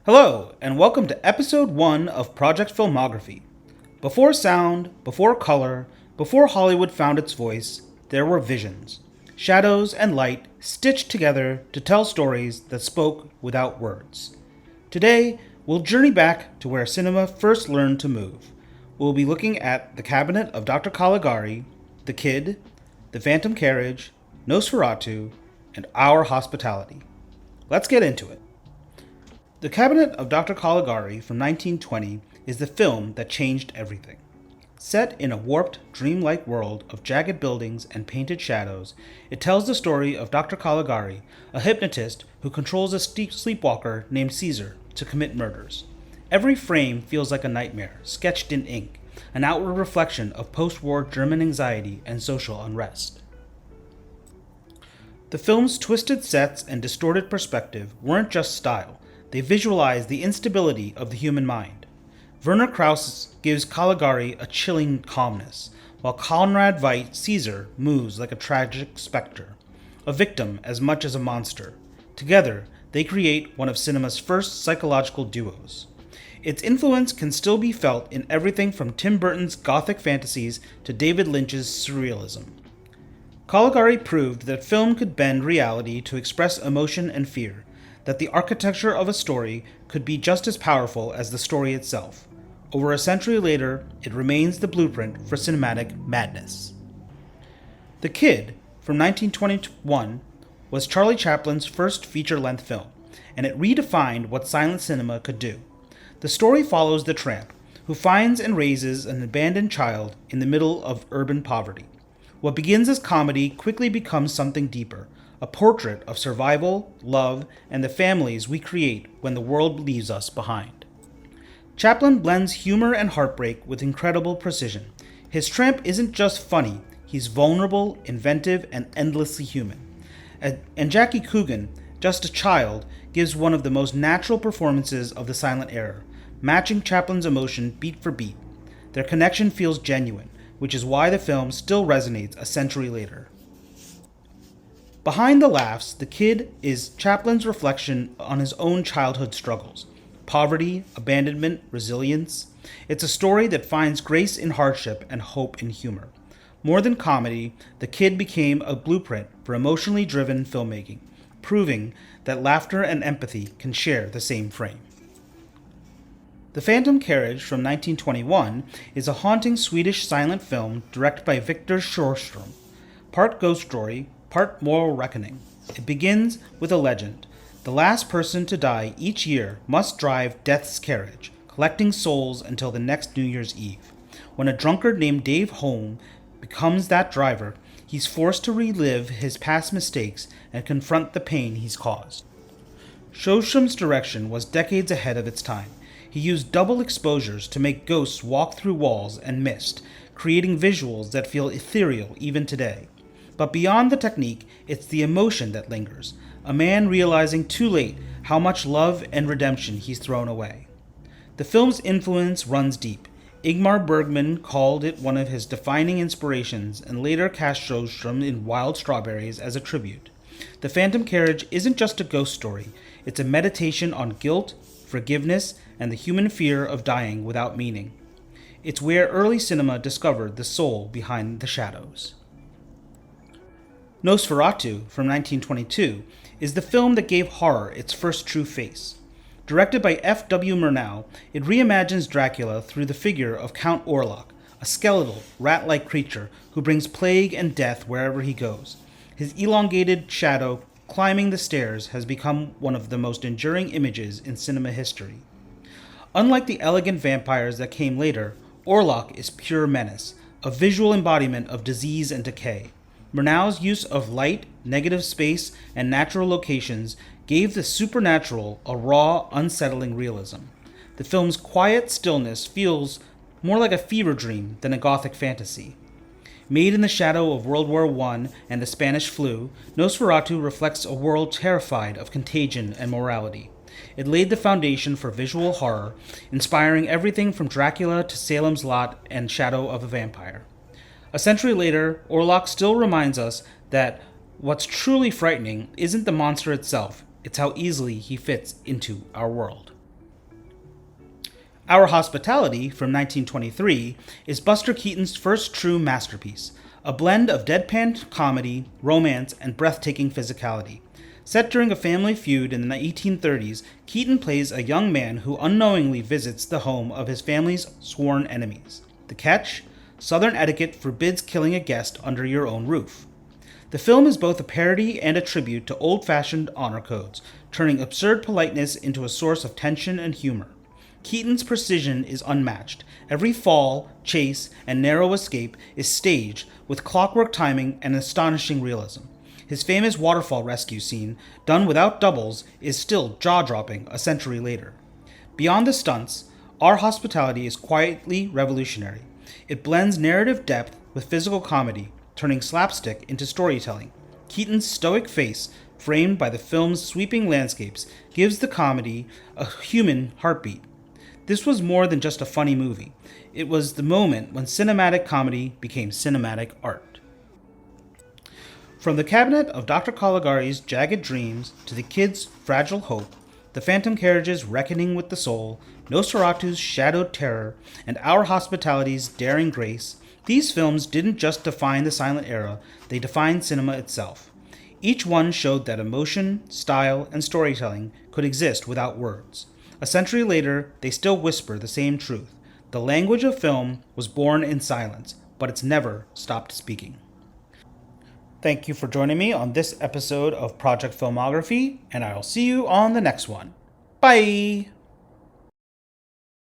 Hello, and welcome to episode 1 of Project Filmography. Before sound, before color, before Hollywood found its voice, there were visions. Shadows and light stitched together to tell stories that spoke without words. Today, we'll journey back to where cinema first learned to move. We'll be looking at The Cabinet of Dr. Caligari, The Kid, The Phantom Carriage, Nosferatu, and Our Hospitality. Let's get into it. The Cabinet of Dr. Caligari from 1920 is the film that changed everything. Set in a warped, dreamlike world of jagged buildings and painted shadows, it tells the story of Dr. Caligari, a hypnotist who controls a sleepwalker named Caesar to commit murders. Every frame feels like a nightmare, sketched in ink, an outward reflection of post-war German anxiety and social unrest. The film's twisted sets and distorted perspective weren't just style. They visualize the instability of the human mind. Werner Krauss gives Caligari a chilling calmness, while Conrad Veidt Caesar moves like a tragic specter, a victim as much as a monster. Together, they create one of cinema's first psychological duos. Its influence can still be felt in everything from Tim Burton's gothic fantasies to David Lynch's surrealism. Caligari proved that film could bend reality to express emotion and fear, that the architecture of a story could be just as powerful as the story itself. Over a century later, it remains the blueprint for cinematic madness. The Kid, from 1921, was Charlie Chaplin's first feature-length film, and it redefined what silent cinema could do. The story follows the tramp, who finds and raises an abandoned child in the middle of urban poverty. What begins as comedy quickly becomes something deeper, a portrait of survival, love, and the families we create when the world leaves us behind. Chaplin blends humor and heartbreak with incredible precision. His tramp isn't just funny, he's vulnerable, inventive, and endlessly human. And Jackie Coogan, just a child, gives one of the most natural performances of the silent era, matching Chaplin's emotion beat for beat. Their connection feels genuine, which is why the film still resonates a century later. Behind the laughs, The Kid is Chaplin's reflection on his own childhood struggles. Poverty, abandonment, resilience. It's a story that finds grace in hardship and hope in humor. More than comedy, The Kid became a blueprint for emotionally driven filmmaking, proving that laughter and empathy can share the same frame. The Phantom Carriage from 1921 is a haunting Swedish silent film directed by Victor Sjöström. Part ghost story, part moral reckoning. It begins with a legend. The last person to die each year must drive Death's carriage, collecting souls until the next New Year's Eve. When a drunkard named Dave Holm becomes that driver, he's forced to relive his past mistakes and confront the pain he's caused. Sjöström's direction was decades ahead of its time. He used double exposures to make ghosts walk through walls and mist, creating visuals that feel ethereal even today. But beyond the technique, it's the emotion that lingers, a man realizing too late how much love and redemption he's thrown away. The film's influence runs deep. Ingmar Bergman called it one of his defining inspirations and later cast Sjöström in Wild Strawberries as a tribute. The Phantom Carriage isn't just a ghost story, it's a meditation on guilt, forgiveness, and the human fear of dying without meaning. It's where early cinema discovered the soul behind the shadows. Nosferatu, from 1922, is the film that gave horror its first true face. Directed by F. W. Murnau, it reimagines Dracula through the figure of Count Orlok, a skeletal, rat-like creature who brings plague and death wherever he goes. His elongated shadow climbing the stairs has become one of the most enduring images in cinema history. Unlike the elegant vampires that came later, Orlok is pure menace, a visual embodiment of disease and decay. Murnau's use of light, negative space, and natural locations gave the supernatural a raw, unsettling realism. The film's quiet stillness feels more like a fever dream than a gothic fantasy. Made in the shadow of World War I and the Spanish flu, Nosferatu reflects a world terrified of contagion and morality. It laid the foundation for visual horror, inspiring everything from Dracula to Salem's Lot and Shadow of a Vampire. A century later, Orlok still reminds us that what's truly frightening isn't the monster itself, it's how easily he fits into our world. Our Hospitality, from 1923, is Buster Keaton's first true masterpiece, a blend of deadpan comedy, romance, and breathtaking physicality. Set during a family feud in the 1830s, Keaton plays a young man who unknowingly visits the home of his family's sworn enemies. The catch? Southern etiquette forbids killing a guest under your own roof. The film is both a parody and a tribute to old-fashioned honor codes, turning absurd politeness into a source of tension and humor. Keaton's precision is unmatched. Every fall, chase, and narrow escape is staged with clockwork timing and astonishing realism. His famous waterfall rescue scene, done without doubles, is still jaw-dropping a century later. Beyond the stunts, Our Hospitality is quietly revolutionary. It blends narrative depth with physical comedy, turning slapstick into storytelling. Keaton's stoic face, framed by the film's sweeping landscapes, gives the comedy a human heartbeat. This was more than just a funny movie. It was the moment when cinematic comedy became cinematic art. From the cabinet of Dr. Caligari's jagged dreams to the kid's fragile hope, the Phantom Carriage's reckoning with the soul, Nosferatu's shadowed terror, and Our Hospitality's daring grace, these films didn't just define the silent era, they defined cinema itself. Each one showed that emotion, style, and storytelling could exist without words. A century later, they still whisper the same truth. The language of film was born in silence, but it's never stopped speaking. Thank you for joining me on this episode of Project Filmography, and I'll see you on the next one. Bye!